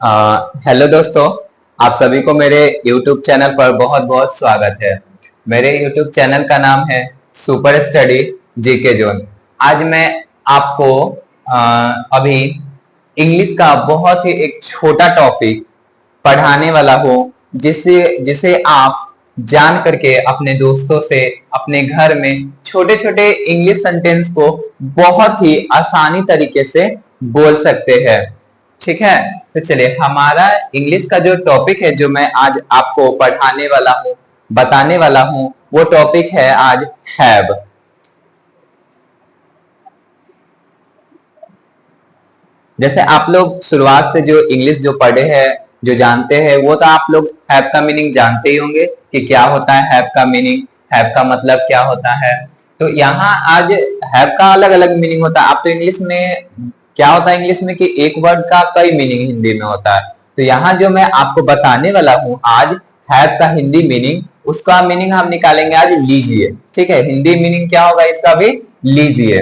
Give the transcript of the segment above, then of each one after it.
Hello दोस्तों। आप सभी को मेरे YouTube चैनल पर बहुत बहुत स्वागत है। मेरे YouTube चैनल का नाम है सुपर स्टडी जीके जोन। आज मैं आपको अभी इंग्लिश का बहुत ही एक छोटा टॉपिक पढ़ाने वाला हूँ, जिसे जिसे आप जान करके अपने दोस्तों से अपने घर में छोटे छोटे इंग्लिश सेंटेंस को बहुत ही आसानी तरीके से बोल सकते हैं। ठीक है, तो चलिए हमारा इंग्लिश का जो टॉपिक है जो मैं आज आपको पढ़ाने वाला हूँ, बताने वाला हूँ, वो टॉपिक है आज हैव। जैसे आप लोग शुरुआत से जो इंग्लिश जो पढ़े हैं, जो जानते हैं, वो तो आप लोग हैव का मीनिंग जानते ही होंगे कि क्या होता है हैव का मीनिंग, हैव का मतलब क्या होता है। तो यहाँ आज हैव का अलग अलग मीनिंग होता है। आप तो इंग्लिश में क्या होता है, इंग्लिश में कि एक वर्ड का कई मीनिंग हिंदी में होता है। तो यहाँ जो मैं आपको बताने वाला हूँ आज हैव का हिंदी मीनिंग, उसका मीनिंग हम निकालेंगे आज लीजिए। ठीक है, हिंदी मीनिंग क्या होगा इसका भी, लीजिए।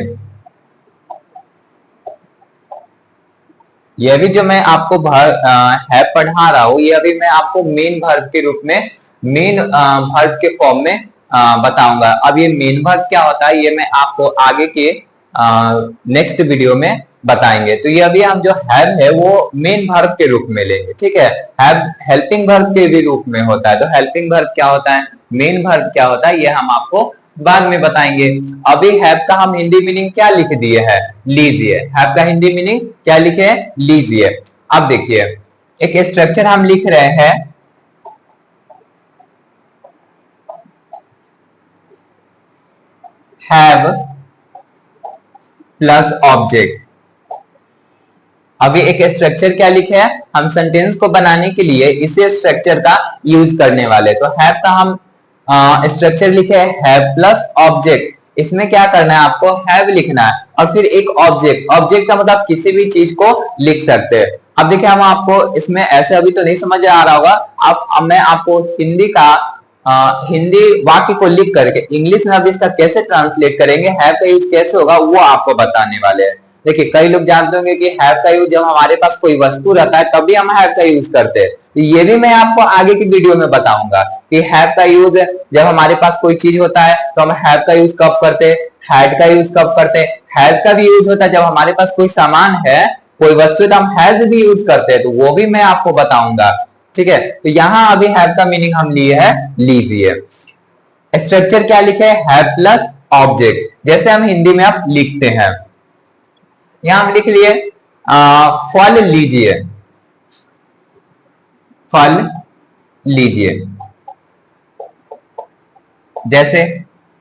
ये भी जो मैं आपको है पढ़ा रहा हूँ, ये अभी मैं आपको मेन वर्ब के रूप में, मेन वर्ब के फॉर्म में बताऊंगा। अब ये मेन वर्ब क्या होता है ये मैं आपको आगे के नेक्स्ट वीडियो में बताएंगे। तो ये अभी हम जो हैव है वो मेन वर्ब के रूप में लेंगे। ठीक है, हैव हेल्पिंग वर्ब के भी रूप में होता है। तो हेल्पिंग वर्ब क्या होता है, मेन वर्ब क्या होता है, ये हम आपको बाद में बताएंगे। अभी हैव का हम हिंदी मीनिंग क्या लिख दिए है, लीजिए। हैव का हिंदी मीनिंग क्या लिखे है, लीजिए। अब देखिए एक स्ट्रक्चर हम लिख रहे हैं, हैव प्लस ऑब्जेक्ट। अभी एक स्ट्रक्चर क्या लिखे है, हम सेंटेंस को बनाने के लिए इसी स्ट्रक्चर का यूज करने वाले। तो हैव का हम स्ट्रक्चर लिखे है हैव प्लस ऑब्जेक्ट। इसमें क्या करना है, आपको हैव लिखना है और फिर एक ऑब्जेक्ट। ऑब्जेक्ट का मतलब किसी भी चीज को लिख सकते हैं। अब देखिए हम आपको इसमें ऐसे अभी तो नहीं समझ आ रहा होगा, अब मैं आपको हिंदी का हिंदी वाक्य को लिख करके इंग्लिश में अब इसका कैसे ट्रांसलेट करेंगे, हैव का यूज कैसे होगा, वो आपको बताने वाले हैं। देखिए कई लोग जानते होंगे कि हैव का यूज जब हमारे पास कोई वस्तु रहता है तभी हम हैव का यूज करते हैं। तो ये भी मैं आपको आगे की वीडियो में बताऊंगा कि हैव का यूज जब हमारे पास कोई चीज होता है तो हम हैव का यूज कब करते हैं, हैड का यूज कब करते हैं। हैज का भी यूज होता है जब हमारे पास कोई सामान है, कोई वस्तु है, तो हम हैज भी यूज करते हैं। तो वो भी मैं आपको बताऊंगा। ठीक है, तो यहाँ अभी हैव का मीनिंग हम लिए है लीजिए। स्ट्रक्चर क्या लिखे है, हैव प्लस ऑब्जेक्ट। जैसे हम हिंदी में आप लिखते हैं, यहां हम लिख लिए फल लीजिए, फल लीजिए। जैसे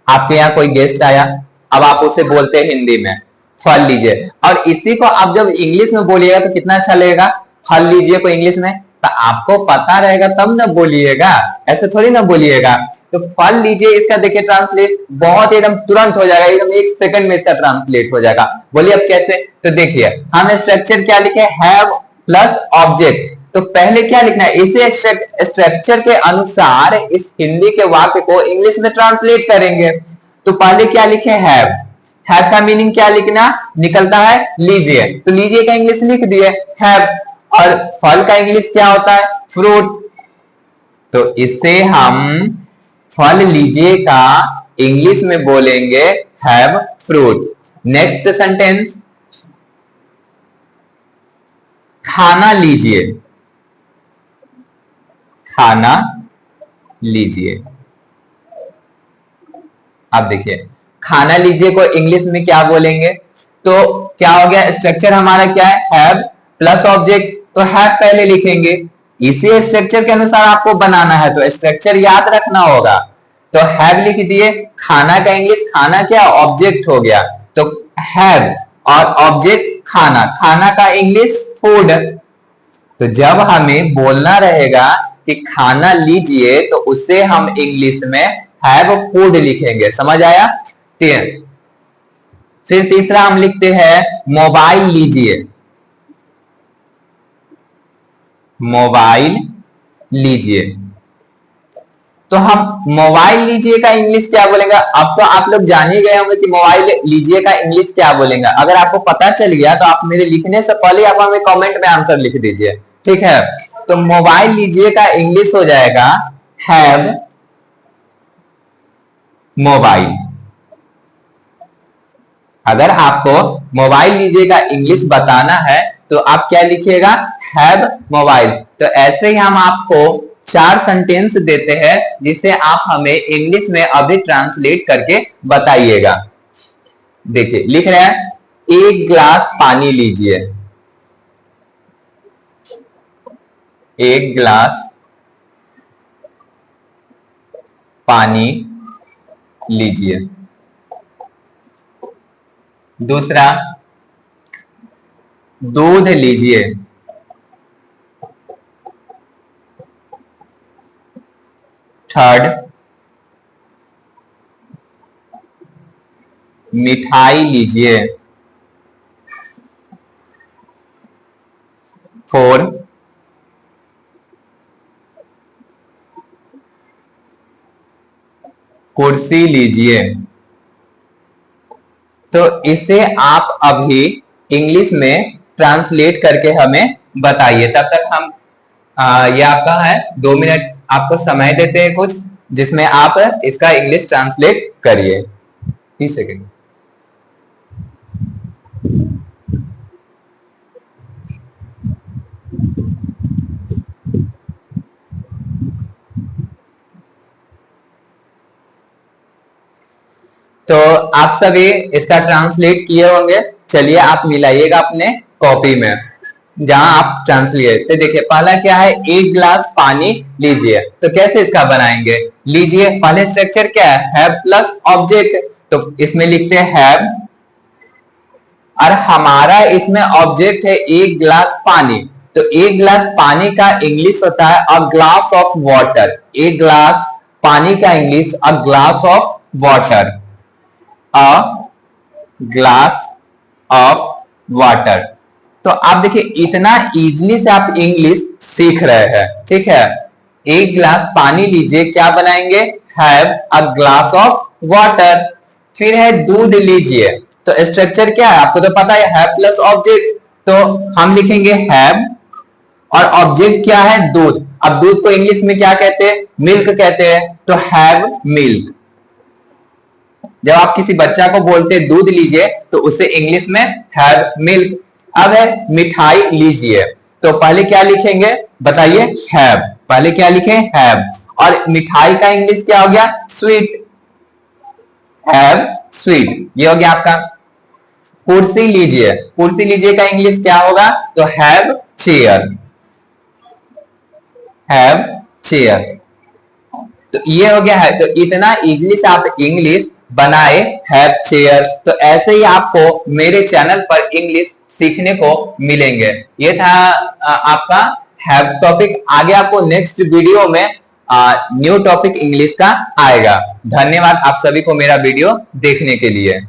आपके यहाँ कोई गेस्ट आया, अब आप उसे बोलते हैं हिंदी में फल लीजिए, और इसी को आप जब इंग्लिश में बोलिएगा तो कितना अच्छा लगेगा, फल लीजिए को इंग्लिश में। तो आपको पता रहेगा तब ना बोलिएगा, ऐसे थोड़ी ना बोलिएगा। तो फल लीजिए इसका देखिए ट्रांसलेट बहुत एकदम तुरंत हो जाएगा, एकदम एक सेकंड में इसका ट्रांसलेट हो जाएगा। बोलिए अब कैसे, तो देखिए हम स्ट्रक्चर क्या लिखे, हैव प्लस ऑब्जेक्ट। तो पहले क्या लिखना है, इसे स्ट्रक्चर के अनुसार इस हिंदी के वाक्य को इंग्लिश में ट्रांसलेट करेंगे। तो पहले क्या लिखे, हैव का मीनिंग क्या लिखना निकलता है, लीजिए। तो लीजिए का इंग्लिश लिख दिए हैव, और फल का इंग्लिश क्या होता है, फ्रूट। तो इसे हम फल लीजिए का इंग्लिश में बोलेंगे हैव फ्रूट। नेक्स्ट सेंटेंस, खाना लीजिए, खाना लीजिए। अब देखिए खाना लीजिए को इंग्लिश में क्या बोलेंगे, तो क्या हो गया, स्ट्रक्चर हमारा क्या है, हैव प्लस ऑब्जेक्ट। तो हैव पहले लिखेंगे, इसी स्ट्रक्चर के अनुसार आपको बनाना है, तो स्ट्रक्चर याद रखना होगा। तो हैव लिख दिए, खाना का इंग्लिश, खाना क्या ऑब्जेक्ट हो गया, तो हैव और ऑब्जेक्ट खाना, खाना का इंग्लिश फूड। तो जब हमें बोलना रहेगा कि खाना लीजिए तो उसे हम इंग्लिश में हैव फूड लिखेंगे। समझ आया। फिर तीसरा हम लिखते हैं मोबाइल लीजिए, मोबाइल लीजिए। तो हम मोबाइल लीजिए का इंग्लिश क्या बोलेंगे, अब तो आप लोग जान ही गए होंगे कि मोबाइल लीजिए का इंग्लिश क्या बोलेंगे। अगर आपको पता चल गया तो आप मेरे लिखने से पहले आप हमें कमेंट में आंसर लिख दीजिए, ठीक है, तो मोबाइल लीजिए का इंग्लिश हो जाएगा हैव मोबाइल। अगर आपको मोबाइल लीजिए का इंग्लिश बताना है तो आप क्या लिखिएगा, हैव मोबाइल। तो ऐसे ही हम आपको 4 सेंटेंस देते हैं जिसे आप हमें इंग्लिश में अभी ट्रांसलेट करके बताइएगा। देखिए लिख रहे हैं, 1 गिलास पानी लीजिए, 1 गिलास पानी लीजिए। दूसरा, दूध लीजिए, थर्ड, मिठाई लीजिए, 4, कुर्सी लीजिए। तो इसे आप अभी इंग्लिश में ट्रांसलेट करके हमें बताइए। तब तक हम ये आपका है 2 मिनट आपको समय देते हैं कुछ, जिसमें आप इसका इंग्लिश ट्रांसलेट करिए। 30 सेकेंड। तो आप सभी इसका ट्रांसलेट किए होंगे। चलिए आप मिलाइएगा अपने कॉपी में जहां आप ट्रांसलेट। तो देखिए पहला क्या है, 1 गिलास पानी लीजिए। तो कैसे इसका बनाएंगे, लीजिए पहले स्ट्रक्चर क्या है, हैव प्लस ऑब्जेक्ट। तो इसमें लिखते हैं हैव, और हमारा इसमें ऑब्जेक्ट है 1 गिलास पानी। तो 1 गिलास पानी का इंग्लिश होता है अ ग्लास ऑफ वाटर। 1 गिलास पानी का English a glass of water, a glass of water. तो आप देखिए इतना इजीली से आप इंग्लिश सीख रहे हैं, ठीक है। 1 गिलास पानी लीजिए, क्या बनाएंगे, have a glass of water. फिर है दूध लीजिए। तो स्ट्रक्चर क्या है आपको तो पता है, हैव प्लस ऑब्जेक्ट। तो हम लिखेंगे हैव और ऑब्जेक्ट क्या है, दूध। अब दूध को इंग्लिश में क्या कहते हैं, मिल्क कहते हैं। तो हैव मिल्क। जब आप किसी बच्चा को बोलते हैं दूध लीजिए तो उसे इंग्लिश में हैव मिल्क। अब है मिठाई लीजिए। तो पहले क्या लिखेंगे बताइए, हैव। पहले क्या लिखें, हैव। और मिठाई का इंग्लिश क्या हो गया, स्वीट, हैव स्वीट। ये हो गया आपका। कुर्सी लीजिए, कुर्सी लीजिए का इंग्लिश क्या होगा, तो हैव चेयर, हैव चेयर। तो ये हो गया है। तो इतना इजीली से आप इंग्लिश बनाए, हैव चेयर। तो ऐसे ही आपको मेरे चैनल पर इंग्लिश सीखने को मिलेंगे। ये था आपका हैव टॉपिक। आगे आपको नेक्स्ट वीडियो में न्यू टॉपिक इंग्लिश का आएगा। धन्यवाद आप सभी को मेरा वीडियो देखने के लिए।